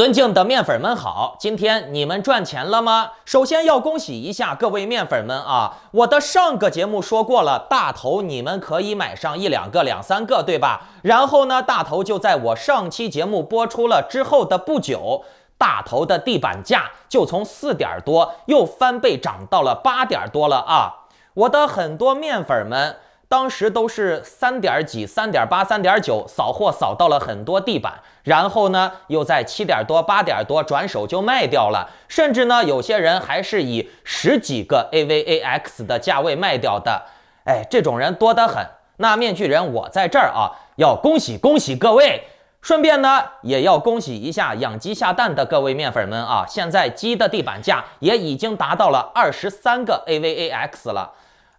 尊敬的面粉们好，今天你们赚钱了吗？首先要恭喜一下各位面粉们啊！我的上个节目说过了，大头你们可以买上1、2个、2、3个，对吧？然后呢，大头就在我上期节目播出了之后的不久，大头的地板价就从4点多又翻倍涨到了8点多了啊！我的很多面粉们。当时都是3点几、3.8、3.9扫货扫到了很多地板，然后呢又在7点多、8点多转手就卖掉了，甚至呢有些人还是以10几个 AVAX 的价位卖掉的。哎，这种人多得很。那面具人我在这儿啊，要恭喜各位，顺便呢也要恭喜一下养鸡下蛋的各位面粉们啊，现在鸡的地板价也已经达到了23个 AVAX 了。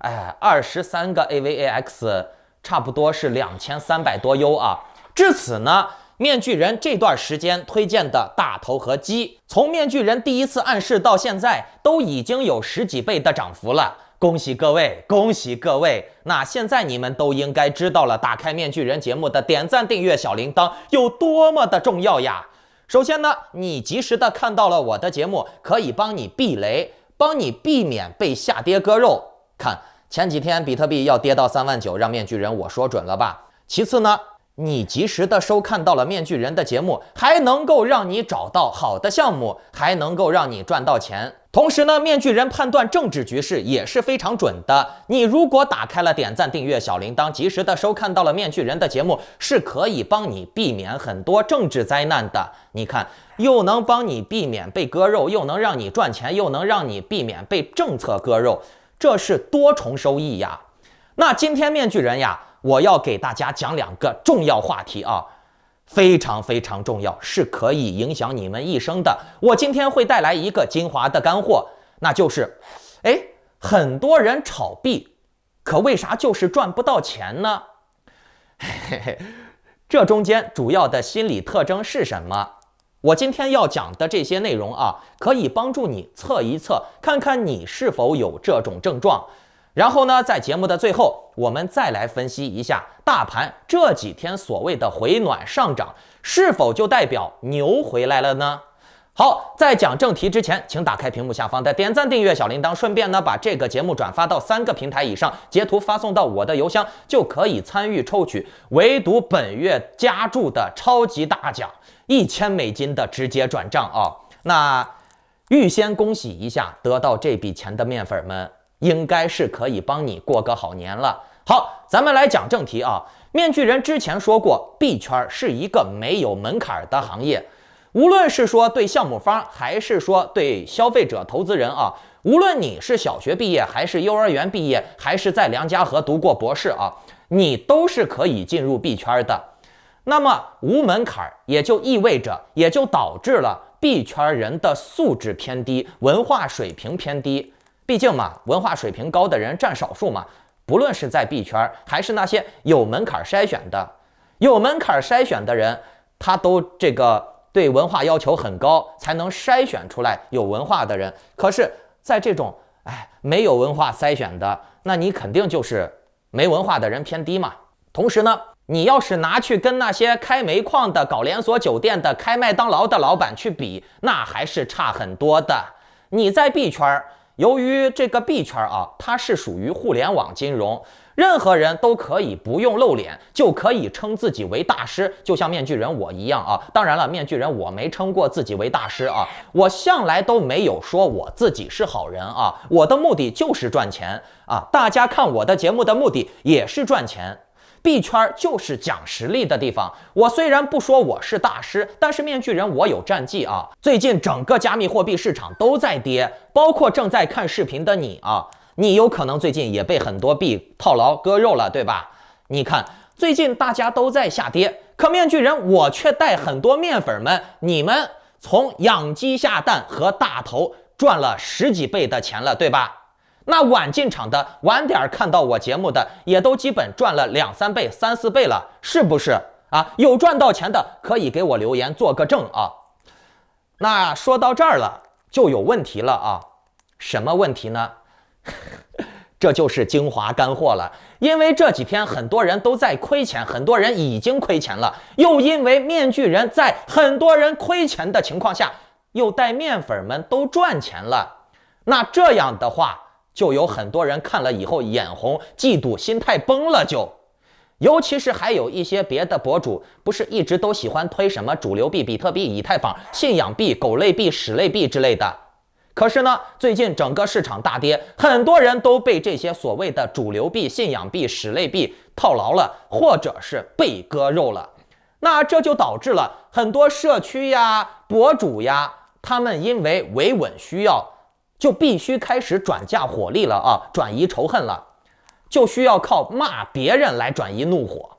哎，23个 AVAX 差不多是2300多 U 啊。至此呢，面具人这段时间推荐的大头和鸡，从面具人第一次暗示到现在，都已经有10几倍的涨幅了。恭喜各位，恭喜各位！那现在你们都应该知道了，打开面具人节目的点赞、订阅、小铃铛有多么的重要呀。首先呢，你及时的看到了我的节目，可以帮你避雷，帮你避免被下跌割肉。看。前几天比特币要跌到39000，让面具人我说准了吧？其次呢，你及时的收看到了面具人的节目，还能够让你找到好的项目，还能够让你赚到钱。同时呢，面具人判断政治局势也是非常准的。你如果打开了点赞、订阅、小铃铛，及时的收看到了面具人的节目，是可以帮你避免很多政治灾难的。你看，又能帮你避免被割肉，又能让你赚钱，又能让你避免被政策割肉。这是多重收益呀！那今天面具人呀，我要给大家讲2个重要话题啊，非常非常重要，是可以影响你们一生的。我今天会带来一个精华的干货，那就是，很多人炒币，可为啥就是赚不到钱呢？这中间主要的心理特征是什么？我今天要讲的这些内容啊，可以帮助你测一测，看看你是否有这种症状。然后呢，在节目的最后，我们再来分析一下大盘这几天所谓的回暖上涨，是否就代表牛回来了呢？好，在讲正题之前，请打开屏幕下方的点赞、订阅、小铃铛，顺便呢把这个节目转发到3个平台以上，截图发送到我的邮箱，就可以参与抽取唯独本月加注的超级大奖$1000的直接转账啊！那预先恭喜一下得到这笔钱的面粉们，应该是可以帮你过个好年了。好，咱们来讲正题啊。面具人之前说过，币圈是一个没有门槛的行业。无论是说对项目方，还是说对消费者、投资人啊，无论你是小学毕业，还是幼儿园毕业，还是在梁家河读过博士啊，你都是可以进入币圈的。那么无门槛也就意味着，也就导致了币圈人的素质偏低，文化水平偏低。毕竟嘛，文化水平高的人占少数嘛。不论是在币圈，还是那些有门槛筛选的，有门槛筛选的人，他都这个。对文化要求很高，才能筛选出来有文化的人。可是，在这种没有文化筛选的，那你肯定就是没文化的人偏低嘛。同时呢，你要是拿去跟那些开煤矿的、搞连锁酒店的、开麦当劳的老板去比，那还是差很多的。你在币圈，由于这个币圈啊，它是属于互联网金融。任何人都可以不用露脸，就可以称自己为大师，就像面具人我一样啊。当然了，面具人我没称过自己为大师啊，我向来都没有说我自己是好人啊。我的目的就是赚钱啊，大家看我的节目的目的也是赚钱。币圈就是讲实力的地方。我虽然不说我是大师，但是面具人我有战绩啊。最近整个加密货币市场都在跌，包括正在看视频的你啊。你有可能最近也被很多币套牢割肉了，对吧？你看最近大家都在下跌，可面具人我却带很多面粉们，你们从养鸡下蛋和大头赚了10几倍的钱了，对吧？那晚进场的、晚点看到我节目的，也都基本赚了2、3倍、3、4倍了，是不是啊？有赚到钱的可以给我留言做个证啊。那说到这儿了，就有问题了啊。什么问题呢？这就是精华干货了。因为这几天很多人都在亏钱，很多人已经亏钱了，又因为面具人在很多人亏钱的情况下，又带面粉们都赚钱了。那这样的话，就有很多人看了以后眼红、嫉妒、心态崩了就。尤其是还有一些别的博主，不是一直都喜欢推什么主流币、比特币、以太坊、信仰币、狗类币、屎类币之类的。可是呢，最近整个市场大跌，很多人都被这些所谓的主流币、信仰币、屎类币套牢了，或者是被割肉了。那这就导致了很多社区呀、博主呀，他们因为维稳需要，就必须开始转嫁火力了啊，转移仇恨了。就需要靠骂别人来转移怒火，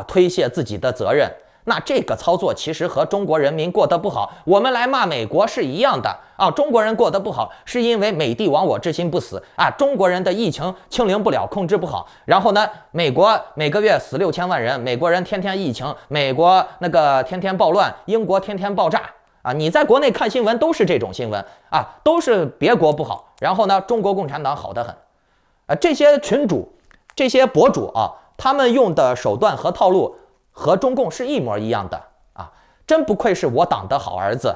推卸自己的责任。那这个操作其实和中国人民过得不好，我们来骂美国是一样的啊。中国人过得不好，是因为美帝亡我之心不死啊。中国人的疫情清零不了，控制不好。然后呢，美国每个月死6000万人，美国人天天疫情，美国那个天天暴乱，英国天天爆炸啊。你在国内看新闻都是这种新闻啊，都是别国不好，然后呢，中国共产党好得很。这些群主、这些博主啊，他们用的手段和套路和中共是一模一样的啊！真不愧是我党的好儿子，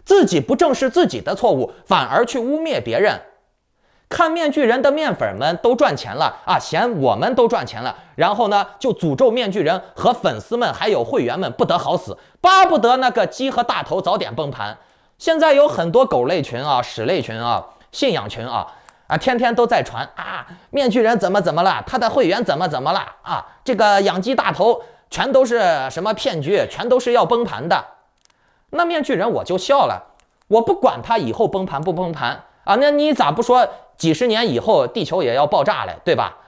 自己不正视自己的错误，反而去污蔑别人。看面具人的面粉们都赚钱了啊，嫌我们都赚钱了，然后呢，就诅咒面具人和粉丝们还有会员们不得好死，巴不得那个鸡和大头早点崩盘。现在有很多狗类群啊、屎类群啊、信仰群啊。天天都在传啊，面具人怎么了，他的会员怎么了啊，这个养鸡大头全都是什么骗局，全都是要崩盘的。那面具人我就笑了，我不管他以后崩盘不崩盘啊，那你咋不说几十年以后地球也要爆炸嘞，对吧？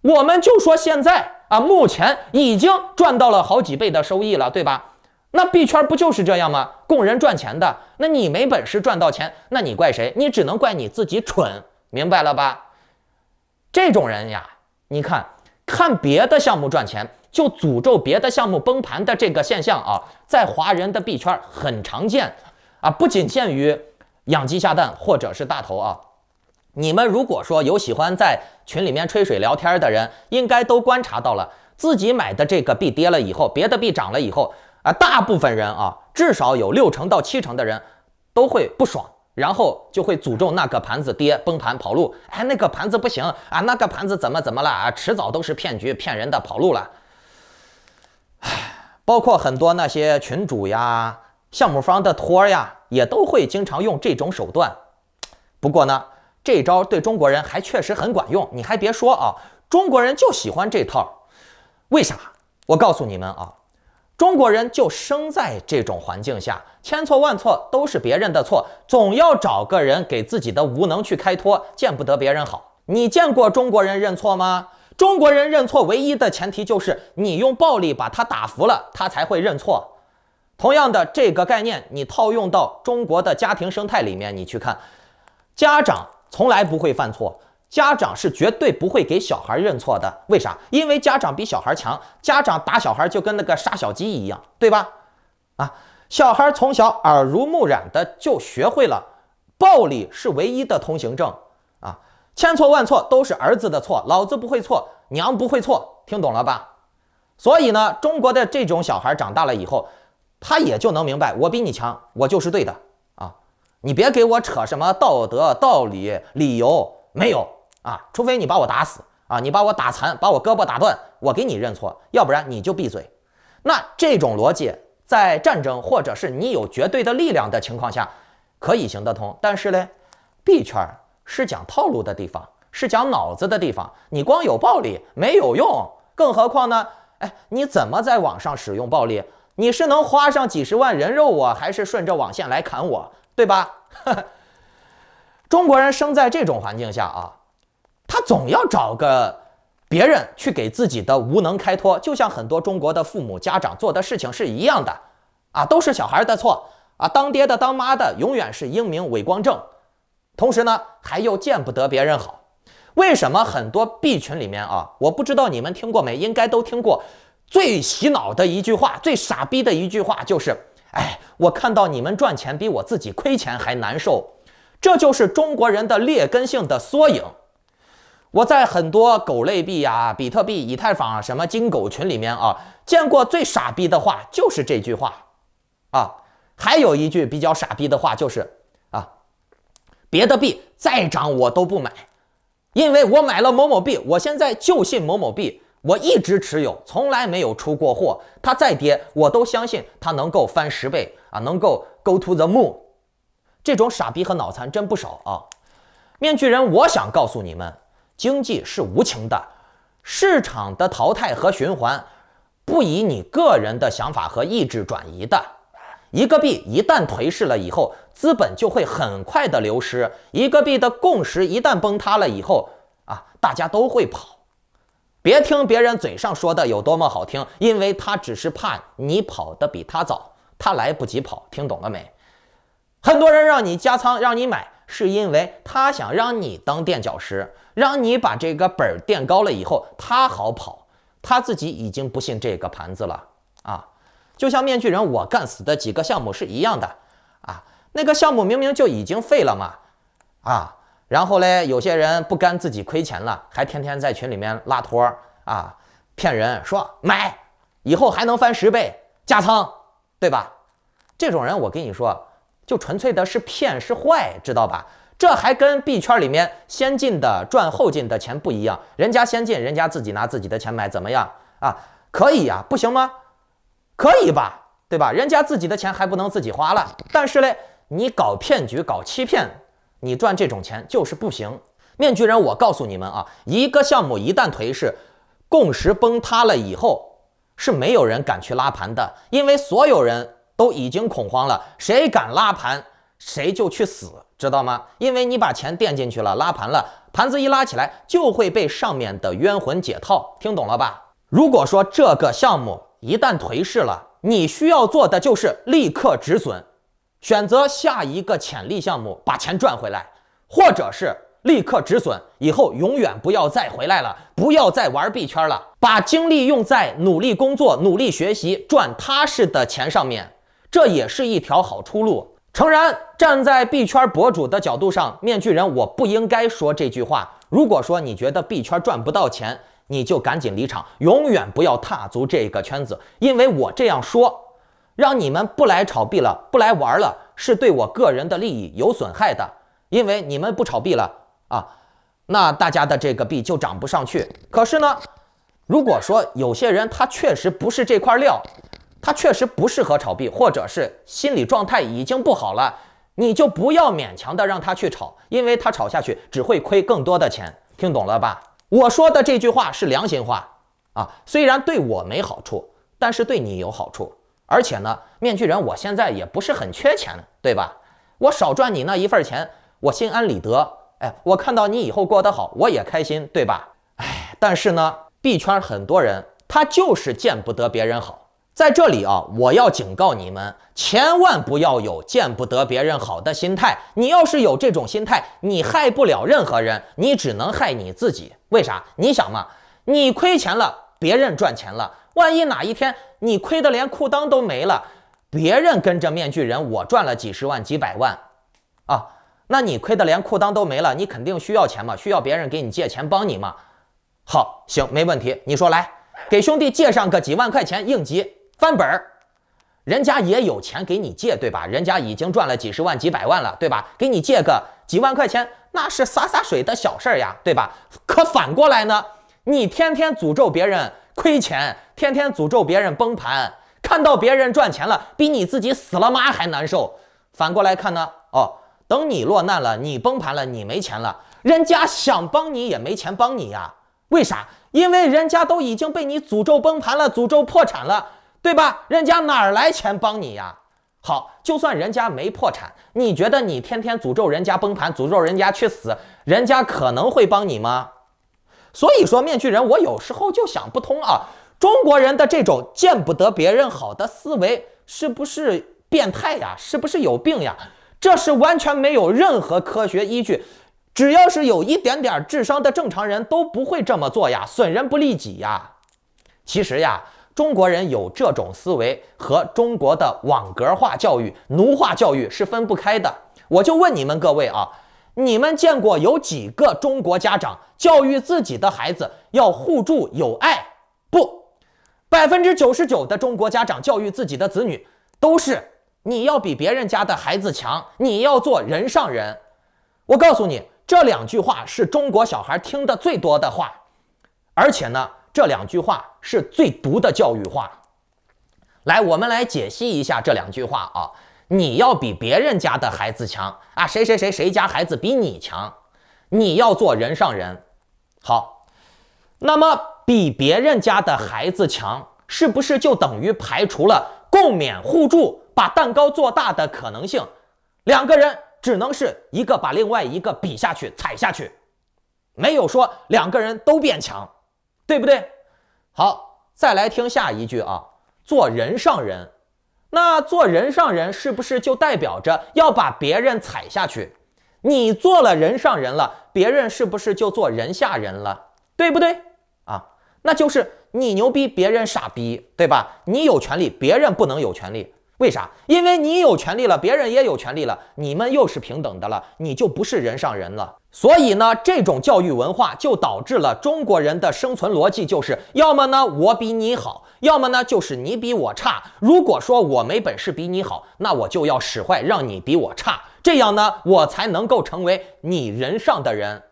我们就说现在啊，目前已经赚到了好几倍的收益了，对吧？那币圈不就是这样吗？供人赚钱的，那你没本事赚到钱，那你怪谁？你只能怪你自己蠢。明白了吧？这种人呀，你看别的项目赚钱，就诅咒别的项目崩盘的这个现象啊，在华人的币圈很常见啊，不仅限于养鸡下蛋或者是大头啊。你们如果说有喜欢在群里面吹水聊天的人，应该都观察到了，自己买的这个币跌了以后，别的币涨了以后啊，大部分人啊，至少有60%到70%的人都会不爽。然后就会诅咒那个盘子跌崩盘跑路，那个盘子不行啊，那个盘子怎么了啊，迟早都是骗局骗人的跑路了。包括很多那些群主呀、项目方的托呀，也都会经常用这种手段。不过呢，这招对中国人还确实很管用，你还别说啊，中国人就喜欢这套。为啥？我告诉你们啊。中国人就生在这种环境下，千错万错都是别人的错，总要找个人给自己的无能去开脱，见不得别人好。你见过中国人认错吗？中国人认错唯一的前提就是你用暴力把他打服了，他才会认错。同样的这个概念，你套用到中国的家庭生态里面，你去看，家长从来不会犯错。家长是绝对不会给小孩认错的，为啥？因为家长比小孩强，家长打小孩就跟那个杀小鸡一样，对吧？小孩从小耳濡目染的就学会了，暴力是唯一的通行证啊，千错万错都是儿子的错，老子不会错，娘不会错，听懂了吧？所以呢，中国的这种小孩长大了以后，他也就能明白，我比你强，我就是对的啊，你别给我扯什么道德、道理、理由，没有。除非你把我打死啊，你把我打残，把我胳膊打断，我给你认错，要不然你就闭嘴。那这种逻辑在战争或者是你有绝对的力量的情况下可以行得通，但是呢，币圈是讲套路的地方，是讲脑子的地方，你光有暴力没有用，更何况呢？你怎么在网上使用暴力？你是能花上几十万人肉我，还是顺着网线来砍我，对吧？中国人生在这种环境下啊，他总要找个别人去给自己的无能开脱，就像很多中国的父母家长做的事情是一样的啊，都是小孩的错啊，当爹的当妈的永远是英明伟光正，同时呢还又见不得别人好。为什么很多币群里面啊，我不知道你们听过没，应该都听过，最洗脑的一句话，最傻逼的一句话就是我看到你们赚钱比我自己亏钱还难受。这就是中国人的劣根性的缩影。我在很多狗类币呀、比特币、以太坊什么金狗群里面啊，见过最傻逼的话就是这句话啊。还有一句比较傻逼的话就是啊，别的币再涨我都不买，因为我买了某某币，我现在就信某某币，我一直持有，从来没有出过货，它再跌我都相信它能够翻10倍啊，能够 go to the moon。这种傻逼和脑残真不少啊。面具人，我想告诉你们，经济是无情的，市场的淘汰和循环不以你个人的想法和意志转移的。一个币一旦颓势了以后，资本就会很快的流失。一个币的共识一旦崩塌了以后啊，大家都会跑。别听别人嘴上说的有多么好听，因为他只是怕你跑得比他早，他来不及跑，听懂了没？很多人让你加仓，让你买，是因为他想让你当垫脚石，让你把这个本垫高了以后，他好跑，他自己已经不信这个盘子了啊。就像面具人我干死的几个项目是一样的啊，那个项目明明就已经废了嘛啊，然后嘞，有些人不甘自己亏钱了，还天天在群里面拉托啊，骗人说买以后还能翻10倍，加仓，对吧？这种人我跟你说，就纯粹的是骗，是坏，知道吧？这还跟币圈里面先进的赚后进的钱不一样，人家先进，人家自己拿自己的钱买，怎么样啊？可以呀，不行吗？可以吧，对吧？人家自己的钱还不能自己花了，但是嘞，你搞骗局、搞欺骗，你赚这种钱就是不行。面具人，我告诉你们啊，一个项目一旦颓势，共识崩塌了以后，是没有人敢去拉盘的，因为所有人都已经恐慌了，谁敢拉盘，谁就去死，知道吗？因为你把钱垫进去了，拉盘了，盘子一拉起来，就会被上面的冤魂解套，听懂了吧？如果说这个项目一旦颓势了，你需要做的就是立刻止损，选择下一个潜力项目把钱赚回来，或者是立刻止损，以后永远不要再回来了，不要再玩币圈了，把精力用在努力工作、努力学习、赚踏实的钱上面，这也是一条好出路。诚然，站在币圈博主的角度上，面具人我不应该说这句话。如果说你觉得币圈赚不到钱，你就赶紧离场，永远不要踏足这个圈子，因为我这样说，让你们不来炒币了，不来玩了，是对我个人的利益有损害的。因为你们不炒币了啊，那大家的这个币就涨不上去。可是呢，如果说有些人他确实不是这块料，他确实不适合炒币，或者是心理状态已经不好了，你就不要勉强的让他去炒，因为他炒下去只会亏更多的钱，听懂了吧？我说的这句话是良心话啊，虽然对我没好处，但是对你有好处。而且呢，面具人我现在也不是很缺钱，对吧？我少赚你那一份钱，我心安理得。哎，我看到你以后过得好，我也开心，对吧？哎，但是呢，币圈很多人他就是见不得别人好。在这里啊，我要警告你们，千万不要有见不得别人好的心态。你要是有这种心态，你害不了任何人，你只能害你自己。为啥？你想嘛，你亏钱了，别人赚钱了，万一哪一天你亏得连裤裆都没了，别人跟着面具人我赚了几十万、几百万啊，那你亏得连裤裆都没了，你肯定需要钱嘛，需要别人给你借钱帮你嘛。好，行，没问题，你说来，给兄弟借上个几万块钱应急。翻本儿，人家也有钱给你借，对吧？人家已经赚了几十万、几百万了，对吧？给你借个几万块钱，那是洒洒水的小事儿呀，对吧？可反过来呢，你天天诅咒别人亏钱，天天诅咒别人崩盘，看到别人赚钱了，比你自己死了妈还难受。反过来看呢，哦，等你落难了，你崩盘了，你没钱了，人家想帮你也没钱帮你呀。为啥？因为人家都已经被你诅咒崩盘了，诅咒破产了。对吧？人家哪儿来钱帮你呀？好，就算人家没破产，你觉得你天天诅咒人家崩盘，诅咒人家去死，人家可能会帮你吗？所以说，面具人我有时候就想不通啊，中国人的这种见不得别人好的思维是不是变态呀？是不是有病呀？这是完全没有任何科学依据，只要是有一点点智商的正常人都不会这么做呀，损人不利己呀。其实呀，中国人有这种思维和中国的网格化教育、奴化教育是分不开的。我就问你们各位啊，你们见过有几个中国家长教育自己的孩子要互助友爱？不，99%的中国家长教育自己的子女都是你要比别人家的孩子强，你要做人上人。我告诉你，这2句话是中国小孩听的最多的话，而且呢，这2句话是最毒的教育话。来，我们来解析一下这2句话啊。你要比别人家的孩子强啊，谁家孩子比你强，你要做人上人。好，那么比别人家的孩子强，是不是就等于排除了共勉互助把蛋糕做大的可能性？2个人只能是一个把另外一个比下去踩下去，没有说2个人都变强，对不对？好，再来听下一句啊，做人上人。那做人上人是不是就代表着要把别人踩下去？你做了人上人了，别人是不是就做人下人了？对不对啊？那就是你牛逼，别人傻逼，对吧？你有权利，别人不能有权利。为啥？因为你有权利了，别人也有权利了，你们又是平等的了，你就不是人上人了。所以呢，这种教育文化就导致了中国人的生存逻辑就是要么呢我比你好，要么呢就是你比我差。如果说我没本事比你好，那我就要使坏让你比我差，这样呢我才能够成为你人上的人。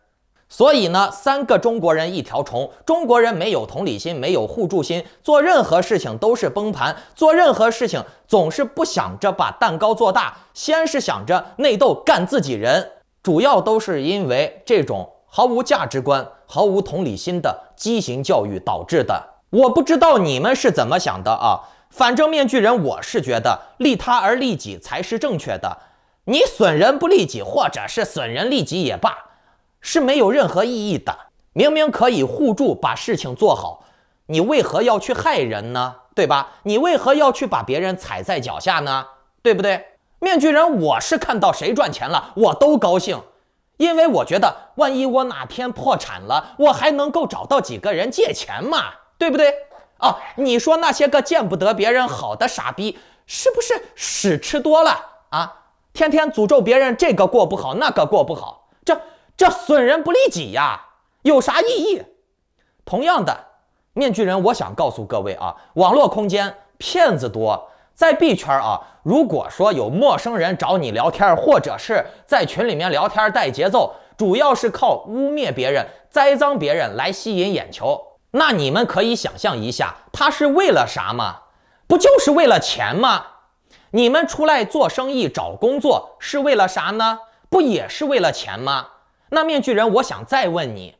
所以呢，3个中国人1条虫，中国人没有同理心，没有互助心，做任何事情都是崩盘，做任何事情总是不想着把蛋糕做大，先是想着内斗干自己人，主要都是因为这种毫无价值观、毫无同理心的畸形教育导致的。我不知道你们是怎么想的啊，反正面具人我是觉得利他而利己才是正确的，你损人不利己，或者是损人利己也罢，是没有任何意义的。明明可以互助把事情做好，你为何要去害人呢？对吧？你为何要去把别人踩在脚下呢？对不对？面具人我是看到谁赚钱了我都高兴，因为我觉得万一我哪天破产了，我还能够找到几个人借钱嘛，对不对？哦，你说那些个见不得别人好的傻逼，是不是屎吃多了啊？天天诅咒别人这个过不好那个过不好，这损人不利己呀，有啥意义？同样的，面具人我想告诉各位啊，网络空间骗子多，在币圈啊，如果说有陌生人找你聊天，或者是在群里面聊天带节奏，主要是靠污蔑别人、栽赃别人来吸引眼球，那你们可以想象一下，他是为了啥吗？不就是为了钱吗？你们出来做生意找工作是为了啥呢？不也是为了钱吗？那面具人我想再问你，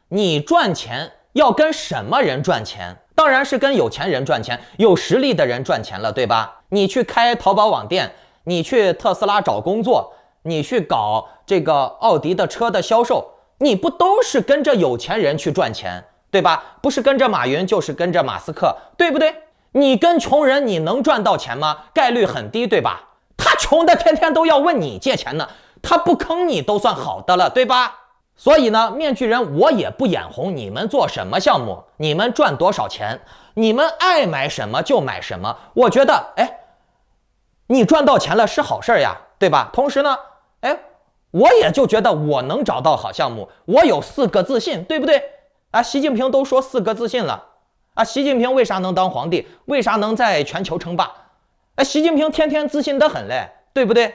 你赚钱要跟什么人赚钱？当然是跟有钱人赚钱，有实力的人赚钱了，对吧？你去开淘宝网店，你去特斯拉找工作，你去搞这个奥迪的车的销售，你不都是跟着有钱人去赚钱，对吧？不是跟着马云就是跟着马斯克，对不对？你跟穷人你能赚到钱吗？概率很低，对吧？他穷的天天都要问你借钱呢，他不坑你都算好的了，对吧？所以呢，面具人我也不眼红你们做什么项目，你们赚多少钱，你们爱买什么就买什么。我觉得，你赚到钱了是好事呀，对吧？同时呢，我也就觉得我能找到好项目，我有4个自信，对不对？啊，习近平都说4个自信了啊，习近平为啥能当皇帝？为啥能在全球称霸？习近平天天自信得很嘞，对不对？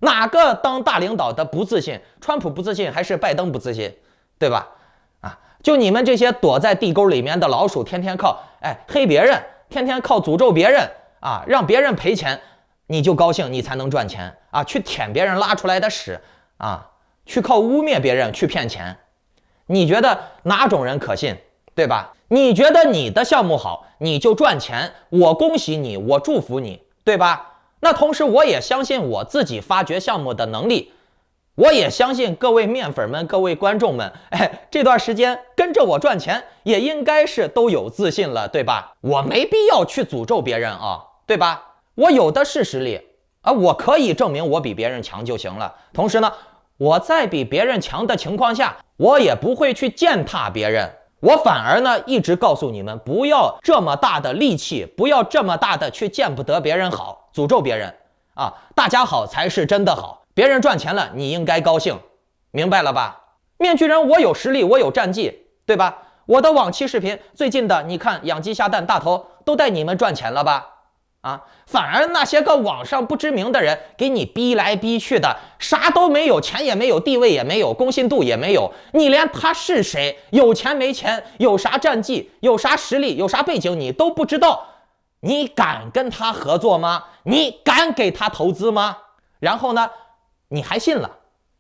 哪个当大领导的不自信？川普不自信还是拜登不自信？对吧？啊，就你们这些躲在地沟里面的老鼠，天天靠黑别人，天天靠诅咒别人啊，让别人赔钱，你就高兴，你才能赚钱啊！去舔别人拉出来的屎啊，去靠污蔑别人去骗钱，你觉得哪种人可信？对吧？你觉得你的项目好，你就赚钱，我恭喜你，我祝福你，对吧？那同时我也相信我自己发掘项目的能力，我也相信各位面粉们、各位观众们，这段时间跟着我赚钱也应该是都有自信了，对吧？我没必要去诅咒别人啊，对吧？我有的是实力啊，我可以证明我比别人强就行了。同时呢，我在比别人强的情况下，我也不会去践踏别人，我反而呢一直告诉你们，不要这么大的力气，不要这么大的去见不得别人好，诅咒别人啊！大家好才是真的好，别人赚钱了你应该高兴，明白了吧？面具人我有实力，我有战绩，对吧？我的往期视频最近的，你看养鸡下蛋大头都带你们赚钱了吧？啊，反而那些个网上不知名的人给你逼来逼去的，啥都没有，钱也没有，地位也没有，公信度也没有，你连他是谁，有钱没钱，有啥战绩，有啥实力，有啥背景你都不知道，你敢跟他合作吗？你敢给他投资吗？然后呢，你还信了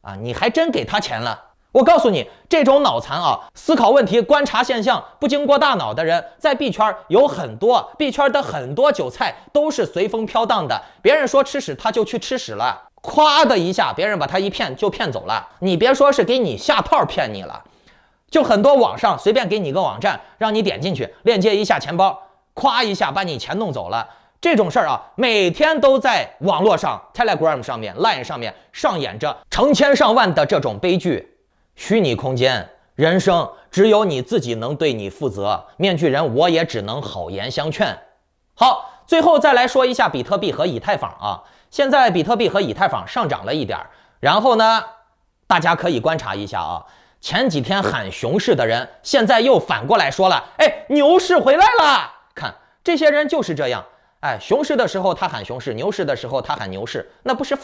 啊？你还真给他钱了？我告诉你，这种脑残啊，思考问题、观察现象不经过大脑的人，在币圈有很多，币圈的很多韭菜都是随风飘荡的。别人说吃屎，他就去吃屎了，咵的一下，别人把他一骗就骗走了。你别说是给你下套骗你了，就很多网上随便给你个网站，让你点进去，链接一下钱包，咵一下把你钱弄走了。这种事儿啊，每天都在网络上 Telegram 上面 Line 上面上演着成千上万的这种悲剧。虚拟空间，人生只有你自己能对你负责。面具人，我也只能好言相劝。好，最后再来说一下比特币和以太坊啊。现在比特币和以太坊上涨了一点，然后呢，大家可以观察一下啊。前几天喊熊市的人，现在又反过来说了，哎，牛市回来了。看这些人就是这样，哎，熊市的时候他喊熊市，牛市的时候他喊牛市，那不是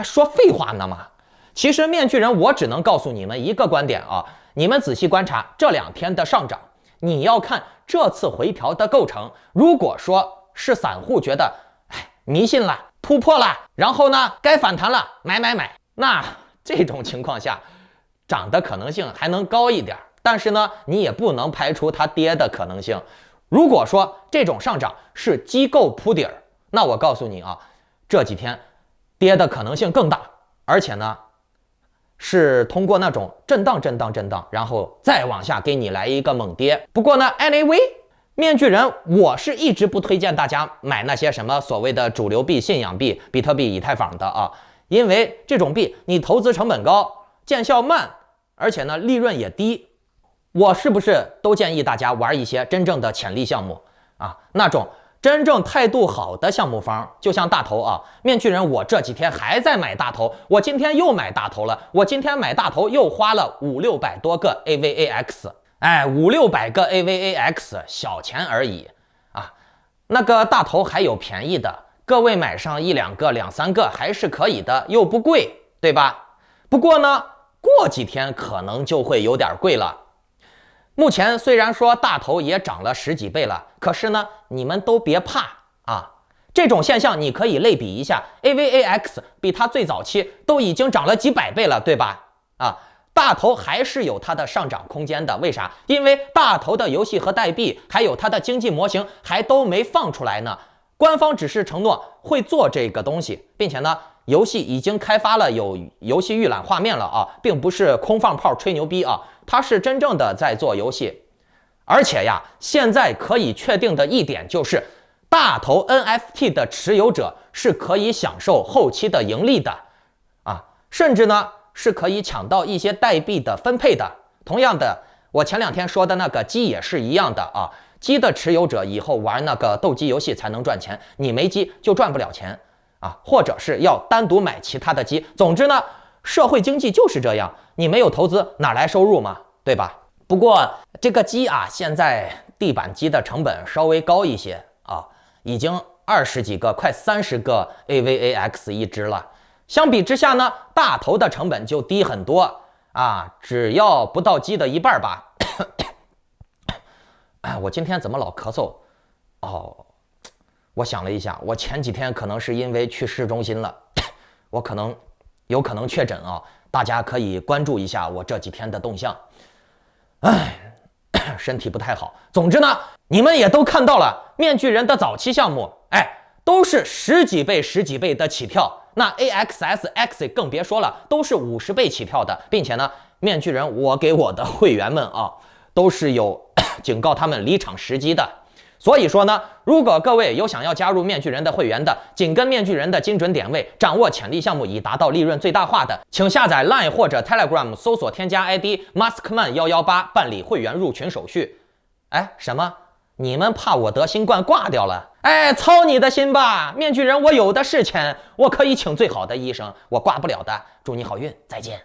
说废话呢吗？其实面具人，我只能告诉你们一个观点啊，你们仔细观察这2天的上涨，你要看这次回调的构成。如果说是散户觉得，哎，迷信了，突破了，然后呢，该反弹了，买，那这种情况下，涨的可能性还能高一点。但是呢，你也不能排除它跌的可能性。如果说这种上涨是机构铺底儿，那我告诉你啊，这几天跌的可能性更大，而且呢，是通过那种震荡，然后再往下给你来一个猛跌。不过呢 ，anyway， 面具人，我是一直不推荐大家买那些什么所谓的主流币、信仰币、比特币、以太坊的啊，因为这种币你投资成本高，见效慢，而且呢利润也低。我是不是都建议大家玩一些真正的潜力项目啊？那种真正态度好的项目方，就像大头啊，面具人，我这几天还在买大头，我今天又买大头了，我今天买大头又花了500-600多个 AVAX， 哎，500-600个 AVAX， 小钱而已啊。那个大头还有便宜的，各位买上1-2个、2-3个还是可以的，又不贵，对吧？不过呢，过几天可能就会有点贵了。目前虽然说大头也涨了10几倍了，可是呢，你们都别怕啊！这种现象你可以类比一下 ，AVAX 比它最早期都已经涨了几百倍了，对吧？啊，大头还是有它的上涨空间的。为啥？因为大头的游戏和代币，还有它的经济模型还都没放出来呢。官方只是承诺会做这个东西，并且呢，游戏已经开发了有游戏预览画面了啊，并不是空放炮吹牛逼啊。它是真正的在做游戏，而且呀，现在可以确定的一点就是，大头 NFT 的持有者是可以享受后期的盈利的，啊，甚至呢是可以抢到一些代币的分配的。同样的，我前2天说的那个鸡也是一样的啊，鸡的持有者以后玩那个斗鸡游戏才能赚钱，你没鸡就赚不了钱啊，或者是要单独买其他的鸡。总之呢，社会经济就是这样，你没有投资哪来收入嘛，对吧？不过这个鸡啊，现在地板鸡的成本稍微高一些啊，已经20几个，快30个 AVAX 一只了。相比之下呢，大头的成本就低很多啊，只要不到鸡的一半吧。哎，我今天怎么老咳嗽？哦，我想了一下，我前几天可能是因为去市中心了，我有可能确诊啊，大家可以关注一下我这几天的动向。哎，身体不太好。总之呢，你们也都看到了，面具人的早期项目，哎，都是10几倍的起跳。那 AXS、X 更别说了，都是50倍起跳的，并且呢，面具人我给我的会员们啊，都是有警告他们离场时机的。所以说呢，如果各位有想要加入面具人的会员的，紧跟面具人的精准点位，掌握潜力项目以达到利润最大化的，请下载 Line 或者 Telegram 搜索添加 ID Maskman118 办理会员入群手续。哎，什么？你们怕我得新冠挂掉了？哎，操你的心吧！面具人我有的是钱，我可以请最好的医生，我挂不了的。祝你好运，再见。